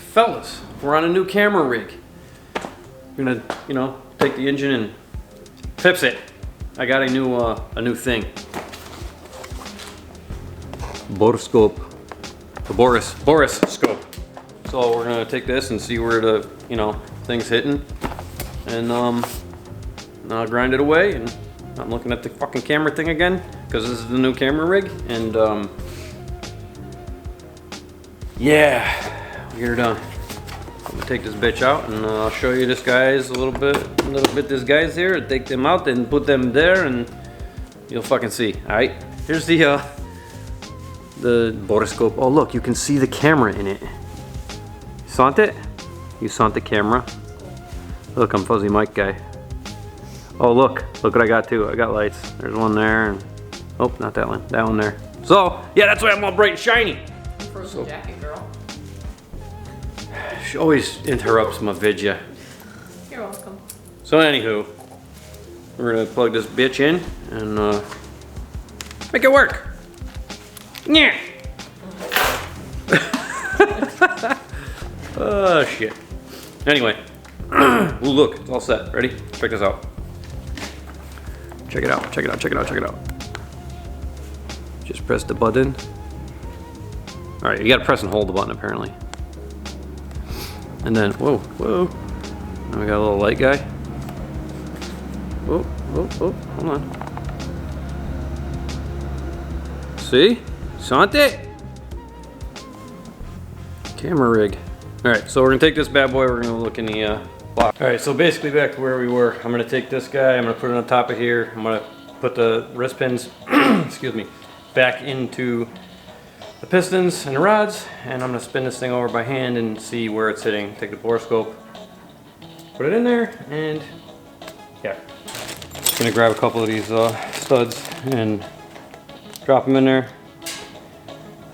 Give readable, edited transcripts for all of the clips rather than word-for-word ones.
fellas, we're on a new camera rig. We're gonna, you know, take the engine and fix it. I got a new thing. Borescope. The borescope. So we're gonna take this and see where the, you know, thing's hitting, and I'll grind it away. And I'm looking at the fucking camera thing again because this is the new camera rig, and yeah, we get her done. I'm gonna take this bitch out and I'll show you this guy's a little bit this guy's here. Take them out and put them there and you'll fucking see. Alright, here's the borescope. Oh look, you can see the camera in it. Sant it? You sant the camera? Look, I'm Fuzzy Mike guy. Oh look what I got too. I got lights. There's one there and oh, not that one. That one there. So yeah, that's why I'm all bright and shiny. Frozen jacket, girl. She always interrupts my vidya. You're welcome. So anywho, we're gonna plug this bitch in and make it work. Yeah. Oh shit. Anyway, ooh, look, it's all set. Ready? Check this out. Check it out. Check it out. Check it out. Check it out. Just press the button. All right, you gotta press and hold the button apparently. And then, whoa, whoa. Now we got a little light guy. Whoa, whoa, whoa, hold on. See? Sante? Camera rig. All right, so we're gonna take this bad boy, we're gonna look in the box. All right, so basically back to where we were. I'm gonna take this guy, I'm gonna put it on top of here. I'm gonna put the wrist pins, excuse me, back into the pistons and the rods, and I'm gonna spin this thing over by hand and see where it's hitting. Take the borescope, put it in there, and yeah. Just gonna grab a couple of these studs and drop them in there.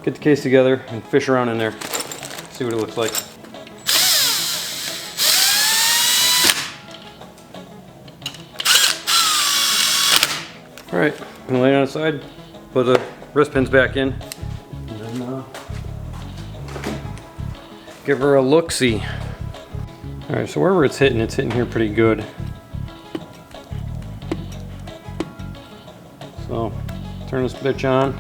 Get the case together and fish around in there. See what it looks like. All right, I'm gonna lay it on the side, put the wrist pins back in, and then give her a look-see. All right, so wherever it's hitting here pretty good. So, turn this bitch on.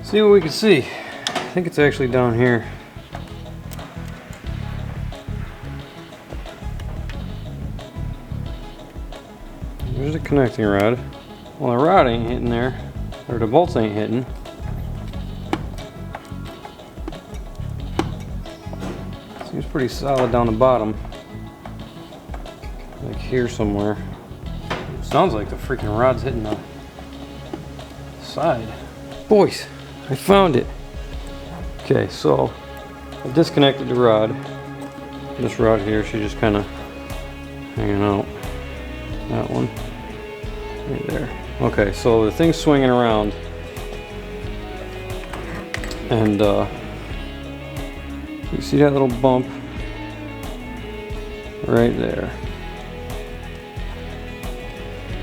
See what we can see. I think it's actually down here. There's a connecting rod. Well, the rod ain't hitting there, or the bolts ain't hitting. Seems pretty solid down the bottom. Like here somewhere. Sounds like the freaking rod's hitting the side. Boys, I found it. Okay, so I disconnected the rod. This rod here, she's just kind of hanging out. That one, right there. Okay, so the thing's swinging around, and you see that little bump right there.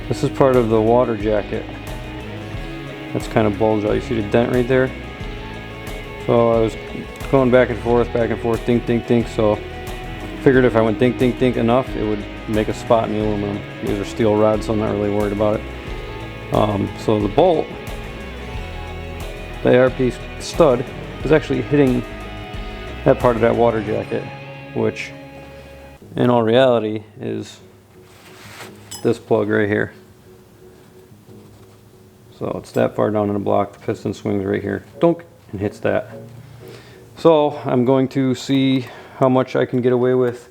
This is part of the water jacket. That's kind of bulged out. You see the dent right there? So I was going back and forth, dink, dink, dink. So figured if I went dink, dink, dink enough, it would make a spot in the aluminum. These are steel rods, so I'm not really worried about it. So the bolt, the ARP stud, is actually hitting that part of that water jacket, which in all reality is this plug right here. So it's that far down in the block, the piston swings right here, dunk, and hits that. So I'm going to see how much I can get away with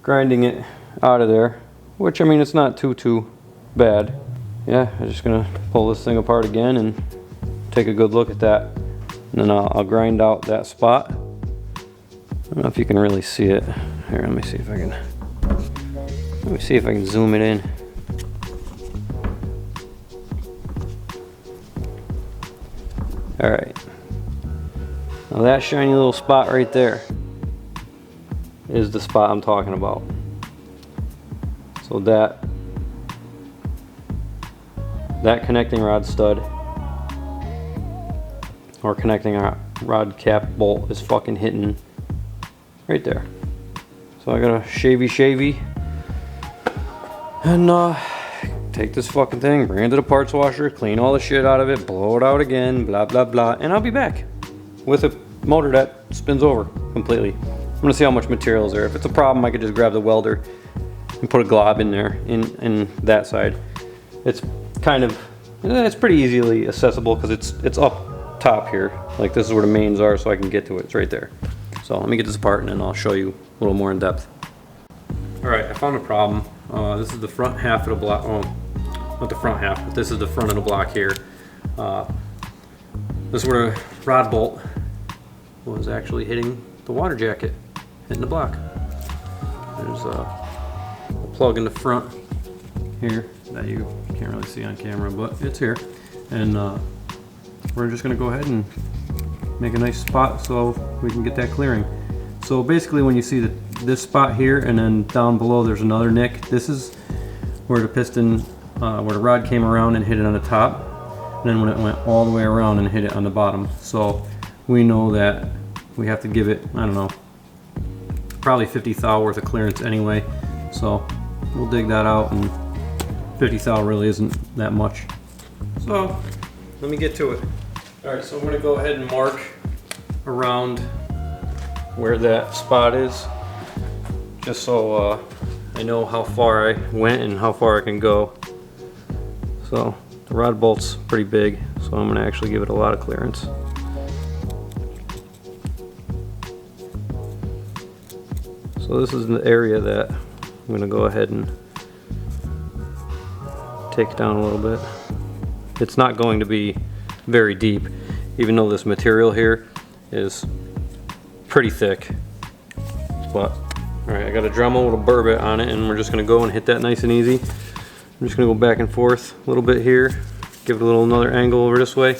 grinding it out of there, which, I mean, it's not too bad. Yeah, I'm just gonna pull this thing apart again and take a good look at that, and then I'll grind out that spot. I don't know if you can really see it. Here, let me see if I can zoom it in. All right, now that shiny little spot right there is the spot I'm talking about. So that connecting rod stud, or connecting rod cap bolt is fucking hitting right there. So I got a shavy and take this fucking thing, bring it to the parts washer, clean all the shit out of it, blow it out again, blah blah blah, and I'll be back with a motor that spins over completely. I'm gonna see how much material is there. If it's a problem, I could just grab the welder and put a glob in there in that side. It's kind of, it's pretty easily accessible because it's up top here. Like this is where the mains are, so I can get to it. It's right there. So let me get this apart and then I'll show you a little more in depth. All right, I found a problem. This is the front half of the block. Oh, not the front half, but this is the front of the block here. This is where the rod bolt was actually hitting the water jacket, hitting the block. There's a plug in the front here that you can't really see on camera, but it's here. And we're just gonna go ahead and make a nice spot so we can get that clearing. So basically when you see this spot here and then down below there's another nick, this is where the piston, where the rod came around and hit it on the top, and then when it went all the way around and hit it on the bottom. So we know that we have to give it, I don't know, probably 50 thou worth of clearance anyway. So we'll dig that out, and 50 thou really isn't that much. So let me get to it. All right, so I'm gonna go ahead and mark around where that spot is, just so I know how far I went and how far I can go. So the rod bolt's pretty big, so I'm gonna actually give it a lot of clearance. So this is the area that I'm gonna go ahead and take down a little bit. It's not going to be very deep, even though this material here is pretty thick. But all right, I got a Dremel with a burr bit on it, and we're just gonna go and hit that nice and easy. I'm just gonna go back and forth a little bit here, give it a little another angle over this way,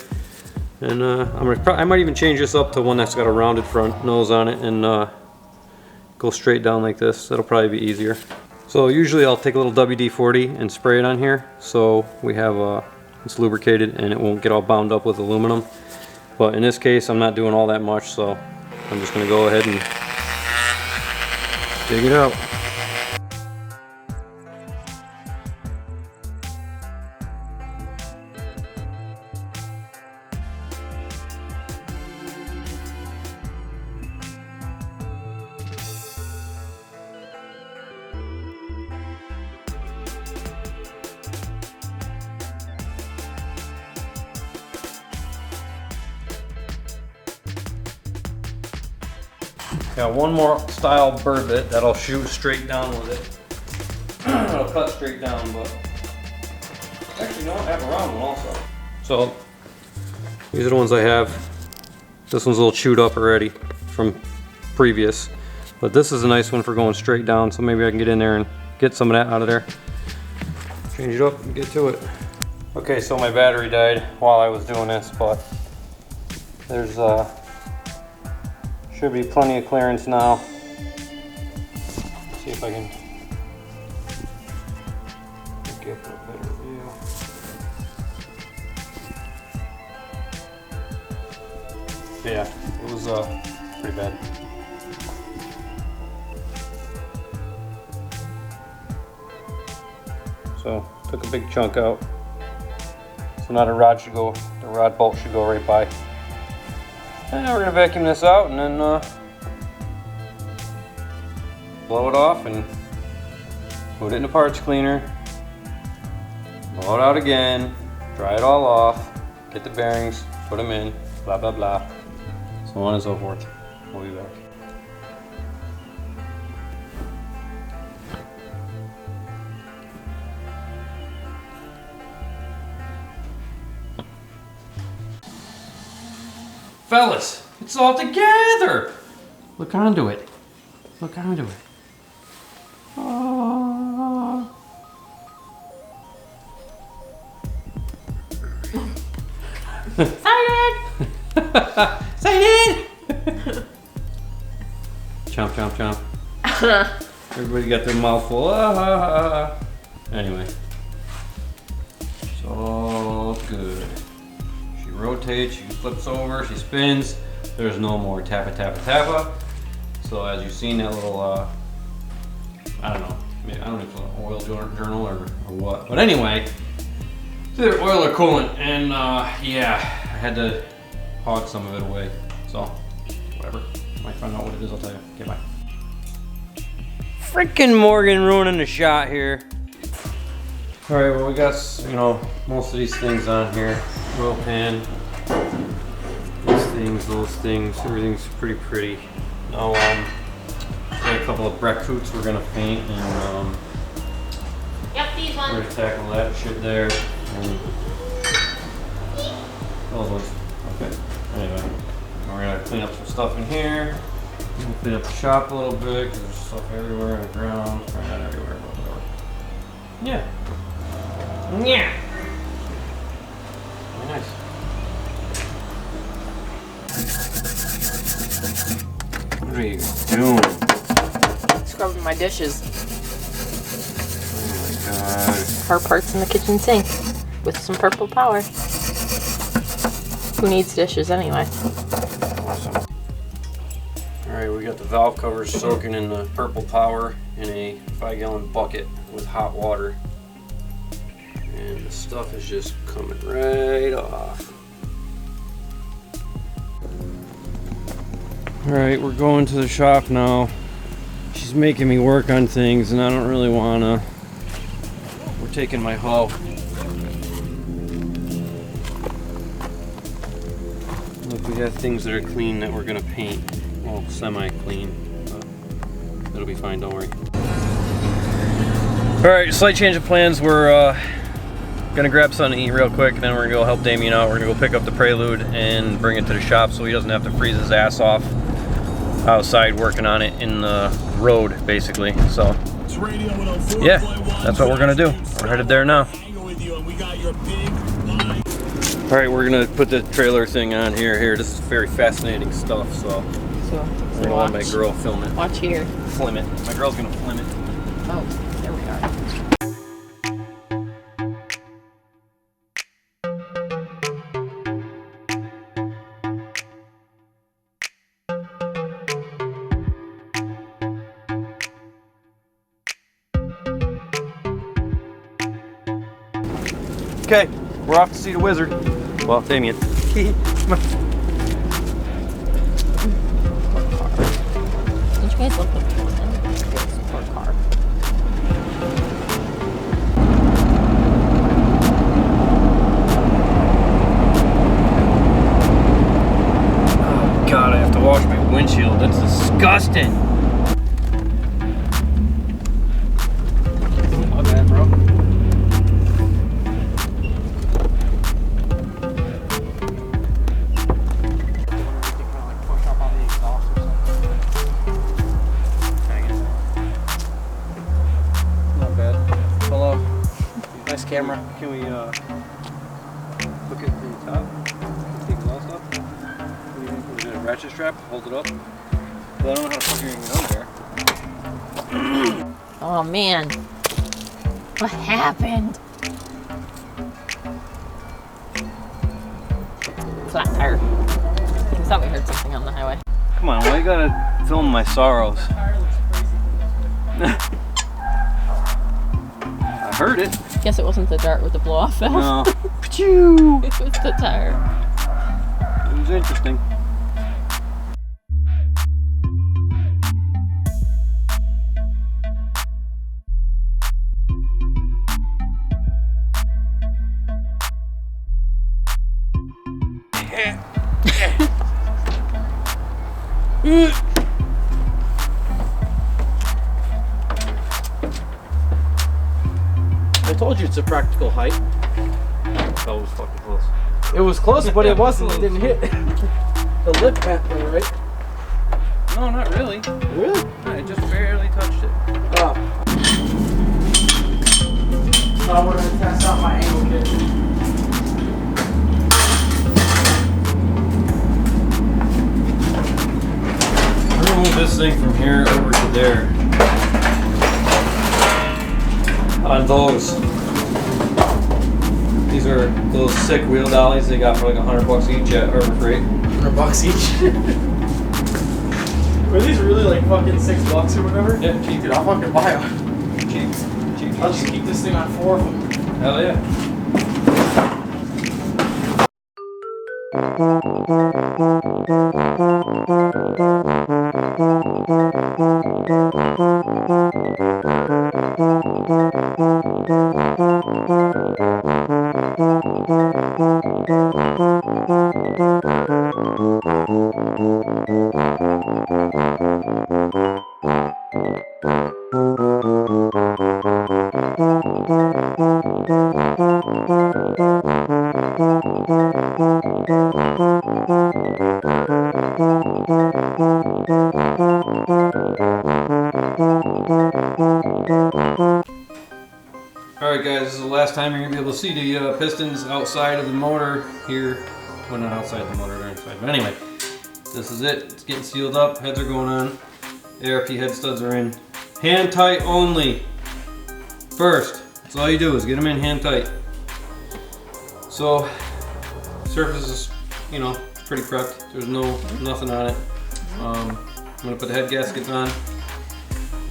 and I might even change this up to one that's got a rounded front nose on it, and go straight down like this. That'll probably be easier. So usually I'll take a little WD-40 and spray it on here, so we have it's lubricated and it won't get all bound up with aluminum. But in this case, I'm not doing all that much, so I'm just gonna go ahead and dig it out. Got one more style burr bit that'll shoot straight down with it. It'll cut straight down, but actually no, I have a round one also. So these are the ones I have. This one's a little chewed up already from previous, but this is a nice one for going straight down, so maybe I can get in there and get some of that out of there. Change it up and get to it. Okay, so my battery died while I was doing this, but there's should be plenty of clearance now. Let's see if I can get a better view. Yeah, it was pretty bad. So took a big chunk out. So now the rod bolt should go right by. And now we're gonna vacuum this out and then blow it off and put it in the parts cleaner. Blow it out again, dry it all off, get the bearings, put them in, blah blah blah, so on and so forth. We'll be back. Fellas, it's all together! Look onto it. Look onto it. Oh. Excited! Excited! Chomp, chomp, chomp. Everybody got their mouth full. Anyway. It's all good. She rotates, she flips over, she spins. there's no more tappa tappa tappa. So as you've seen that little, I don't know, maybe, I don't know if it's an oil journal or what. But anyway, it's either oil or coolant, and yeah, I had to hog some of it away. So, whatever. Might find out what it is, I'll tell you. Okay, bye. Freaking Morgan ruining the shot here. All right, well we got, you know, most of these things on here. Oil pan, these things, those things, everything's pretty. Now, got a couple of breakfruits we're gonna paint, and Yep, these we're ones. gonna tackle that shit there. And those ones. Okay. Anyway, we're gonna clean up some stuff in here. We'll clean up the shop a little bit because there's stuff everywhere on the ground. Probably not everywhere, but whatever. Yeah. Yeah. Very nice. What are you doing? Scrubbing my dishes. Oh my god. Her parts in the kitchen sink with some purple power. Who needs dishes anyway? Awesome. Alright, we got the valve covers soaking in the purple power in a 5-gallon bucket with hot water. And the stuff is just coming right off. Alright, we're going to the shop now. She's making me work on things and I don't really wanna. We're taking my hoe. Look, we got things that are clean that we're gonna paint. Well, semi-clean, but it'll be fine, don't worry. Alright, slight change of plans. We're gonna grab something to eat real quick, and then we're gonna go help Damien out. We're gonna go pick up the Prelude and bring it to the shop so he doesn't have to freeze his ass off outside working on it in the road, basically. So, yeah, that's what we're gonna do. We're headed there now. Alright, we're gonna put the trailer thing on here. This is very fascinating stuff, so we're gonna let my girl film it. Watch here. Flim it. My girl's gonna flim it. Oh, there we are. Okay, we're off to see the wizard. Well, Damien. Come on. Don't you guys look like support car? Oh God, I have to wash my windshield. That's disgusting. My bad, bro. Camera. Can we look at the top? Take the exhaust off? We're gonna ratchet strap, hold it up. But I don't know how the fuck you're gonna get under there. Oh man. What happened? Flat tire. I thought we heard something on the highway. Come on, why you gotta film my sorrows? I heard it. Guess it wasn't the dart with the blow off valve. No. Pachoo! It was the tire. It was interesting. I told you it's a practical height. That was fucking close. It was close, but it wasn't. It didn't hit. The lip bent though, right? No, not really. Really? I just barely touched it. Oh. Now we're gonna test out my angle kit. We're gonna move this thing from here over to there. On those. These are those sick wheel dollies they got for like $100 each at Harbor Freight. $100 each. Were these really like fucking $6 or whatever? Yeah, cheap. Dude, I'll fucking buy them. Cheap. I'll just keep this thing on 4 of them. Hell yeah. Alright guys, this is the last time you're going to be able to see the pistons outside of the motor here. Well, not outside the motor, they're inside. But anyway, this is it. It's getting sealed up. Heads are going on. ARP head studs are in. Hand tight only. First, that's all you do is get them in hand tight. So, surface is, you know, pretty prepped. There's nothing on it. I'm going to put the head gaskets on.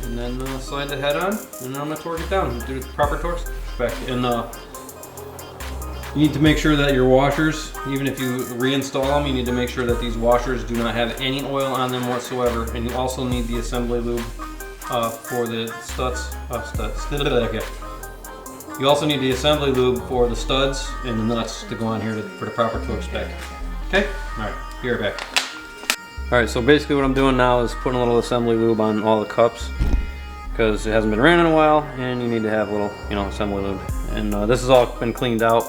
And then slide the head on, and then I'm going to torque it down and do the proper torque spec. And you need to make sure that your washers, even if you reinstall them, you need to make sure that these washers do not have any oil on them whatsoever. And you also need the assembly lube for the studs. You also need the assembly lube for the studs and the nuts to go on here for the proper torque spec. Okay? Alright, be right back. Alright, so basically what I'm doing now is putting a little assembly lube on all the cups because it hasn't been ran in a while and you need to have a little, you know, assembly lube. And this has all been cleaned out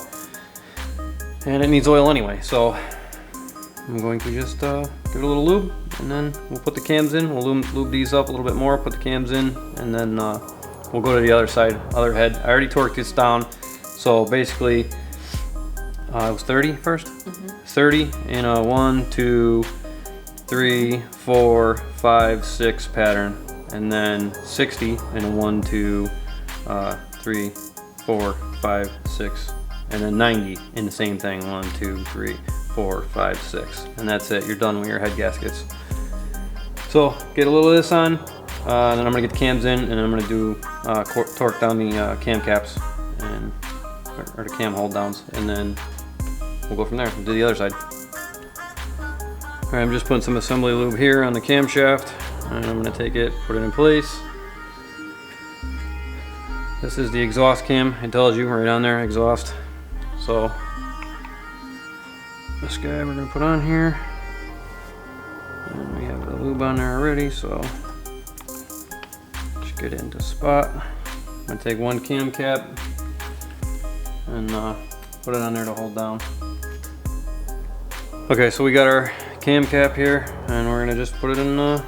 and it needs oil anyway, so I'm going to just give it a little lube and then we'll put the cams in. We'll lube these up a little bit more, put the cams in, and then we'll go to the other side, other head. I already torqued this down, so basically it was 30 first? 30 in a 1, 2, 3, 4, 5, 6 pattern, and then 60 in a 1, 2, 3, 4, 5, 6, and then 90 in the same thing, 1, 2, 3, 4, 5, 6, and that's it. You're done with your head gaskets. So get a little of this on, then I'm gonna get the cams in, and I'm gonna do torque down the cam caps and or the cam hold downs, and then we'll go from there. We'll do the other side. Alright, I'm just putting some assembly lube here on the camshaft, and I'm going to take it, put it in place. This is the exhaust cam. It tells you right on there, exhaust. So, this guy we're going to put on here. And we have the lube on there already, so just get it into spot. I'm going to take one cam cap and put it on there to hold down. Okay, so we got our cam cap here, and we're gonna just put it in the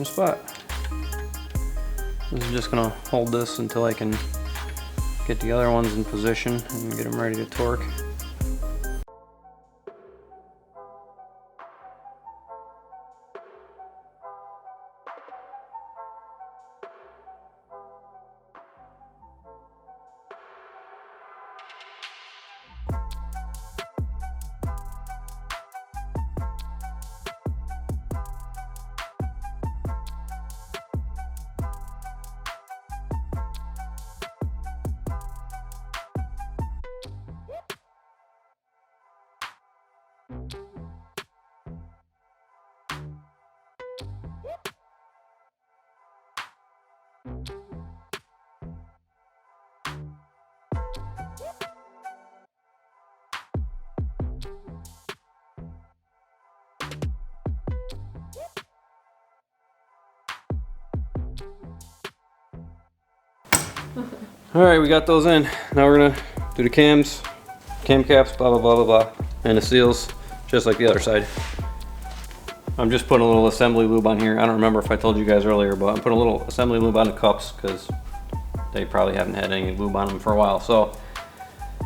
spot. This is just gonna hold this until I can get the other ones in position and get them ready to torque. Alright, we got those in. Now we're gonna do the cams, cam caps, blah blah blah blah blah, and the seals, just like the other side. I'm just putting a little assembly lube on here. I don't remember if I told you guys earlier, but I'm putting a little assembly lube on the cups because they probably haven't had any lube on them for a while. So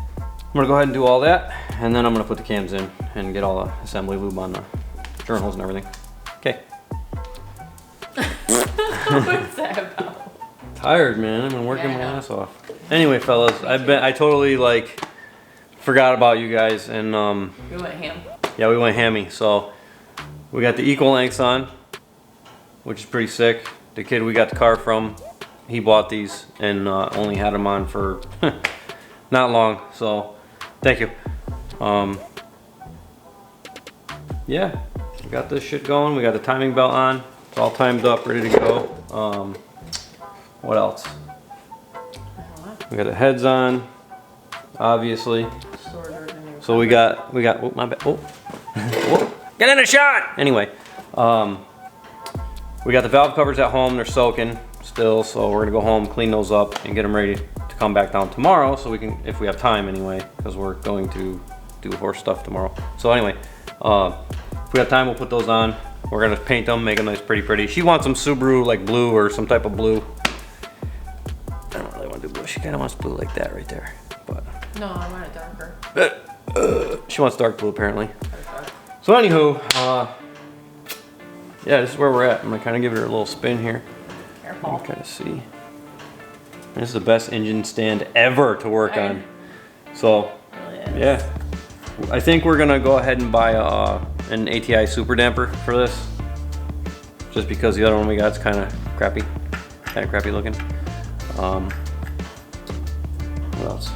I'm gonna go ahead and do all that, and then I'm gonna put the cams in and get all the assembly lube on the journals and everything. Okay. What's that about? Tired, man. I've been working my ass off. Anyway, fellas, I totally like forgot about you guys, and We went ham. yeah, we went hammy. So We got the equal lengths on, which is pretty sick. The kid we got the car from, he bought these and only had them on for not long. So thank you. Yeah, we got this shit going. We got the timing belt on. It's all timed up, ready to go. What else? We got the heads on, obviously. So we got. Oh, my bad. Oh, whoa. Get in the shot. Anyway, we got the valve covers at home. They're soaking still, so we're gonna go home, clean those up, and get them ready to come back down tomorrow, so we can, if we have time anyway, because we're going to do horse stuff tomorrow. So anyway, if we have time, we'll put those on. We're gonna paint them, make them nice, pretty. She wants some Subaru like blue or some type of blue. I don't really want to do blue. She kind of wants blue like that right there, but No, I want it darker. she wants dark blue apparently. So anywho, yeah, this is where we're at. I'm gonna kind of give it a little spin here. Careful. Kind of see. This is the best engine stand ever to work on. So, yeah, I think we're gonna go ahead and buy an ATI super damper for this, just because the other one we got is kind of crappy looking. What else?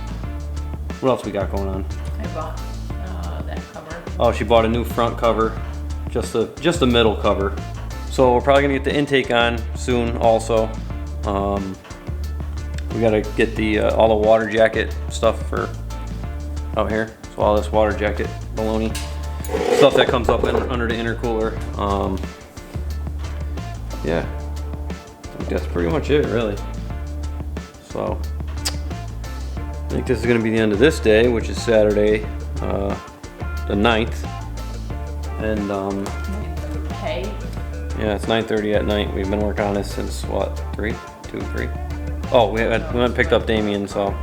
What else we got going on? I bought that cover. Oh, she bought a new front cover, just the middle cover. So we're probably gonna get the intake on soon also. We gotta get the all the water jacket stuff for out here. So all this water jacket baloney stuff that comes up under the intercooler. Yeah, I think that's pretty much it really. So I think this is gonna be the end of this day, which is Saturday, the 9th. And Hey. yeah, it's 9:30 at night. We've been working on this since what, 3? Oh, we went and picked up Damien, so,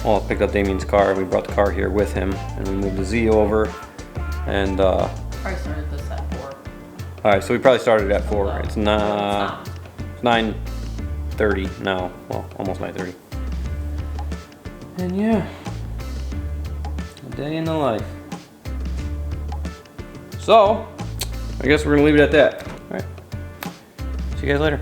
well, picked up Damien's car. We brought the car here with him, and we moved the Z over, and Probably started this at 4. all right, so we probably started at 4. It's No, not, it's 9:30 now, well, almost 9:30. And yeah, a day in the life. So, I guess we're gonna leave it at that. All right, see you guys later.